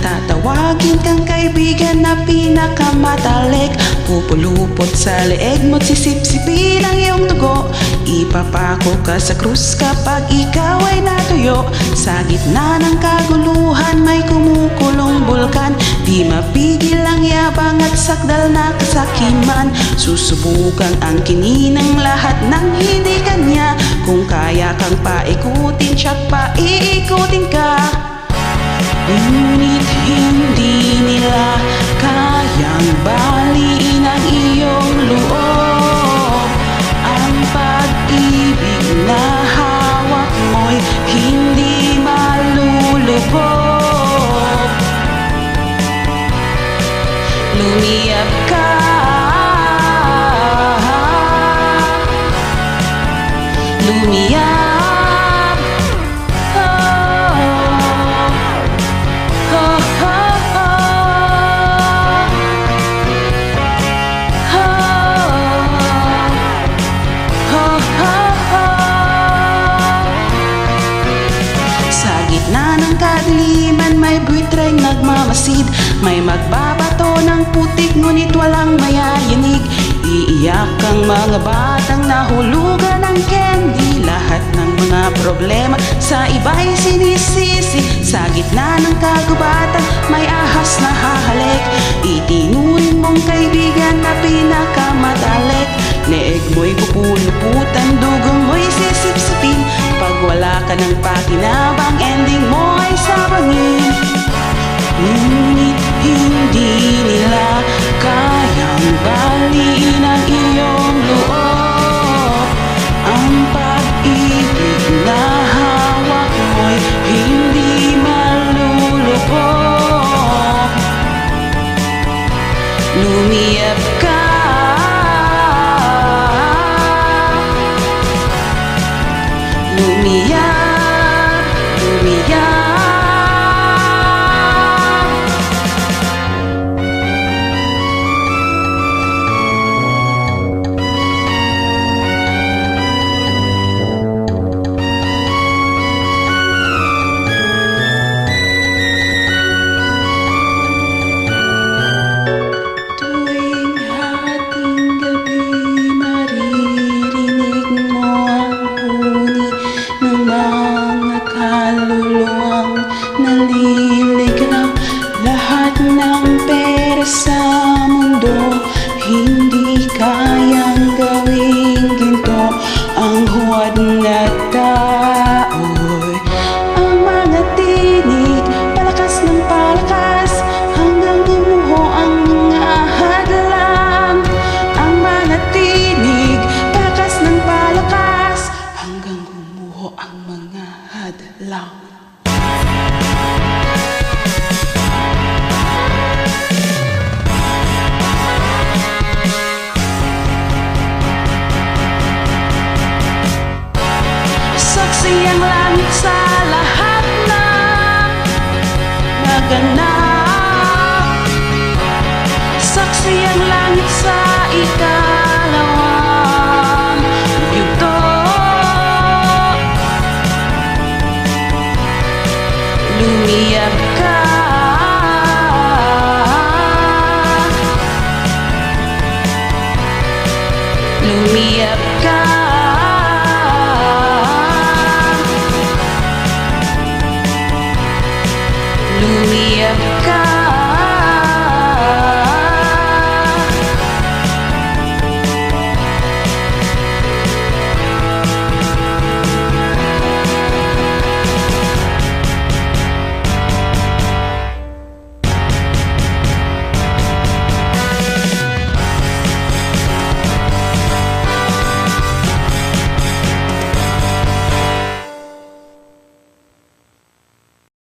Tatawagin kang kaibigan na pinakamatalik. Pupulupot sa leeg mo't sisip-sipin ang iyong dugo. Ipapako ka sa krus kapag ikaw ay natuyo. Sa gitna ng kaguluhan may kumukulong bulkan. Di mapigil ang yabang at sakdal na kasakiman. Susubukan ang kininang lahat ng hindi kanya. Kung kaya kang paikutin siya't paiikutin ka. Ngunit hindi nila kayang baliin ang iyong loob. Ang pag-ibig na hawak mo'y hindi malulubog. Lumiyap ka, lumiyap. Gitna ng kadiliman may buitreng nagmamasid. May magbabato ng putik ngunit walang mayayanig. Iiyak ang mga batang nahulugan ng candy. Lahat ng mga problema sa iba'y sinisisi. Sa gitna ng kagubatan may ahas na hahalik. Itinuring mong kaibigan na pinakamatalik. Leeg mo'y pupuluputan, dugong mo'y sisip-sipin. Pag wala ka ng pakinabang, ending mo ay sabangin. Ngunit hindi nila kayang baliin ang iyong loob. Ang pag-ibig na hawak mo'y hindi malulubog. Lumiyap ka, lumiyap, lumiyap. Tuwing hating gabi maririnig mo ang huni ng mga kaluluwang naliligaw. Lahat ng pera sa mundo hindi kayang gawing ginto. Ang huwad na tao'y ang mga tinig, palakas ng palakas, hanggang gumuho ang mga hadlang. Ang mga tinig, palakas ng palakas, hanggang gumuho ang mga hadlang. Saksi ang langit sa lahat ng naganap. Saksi ang langit sa ikalawang yugto. Lumiyap ka, lumiyap ka, lumiyap ka.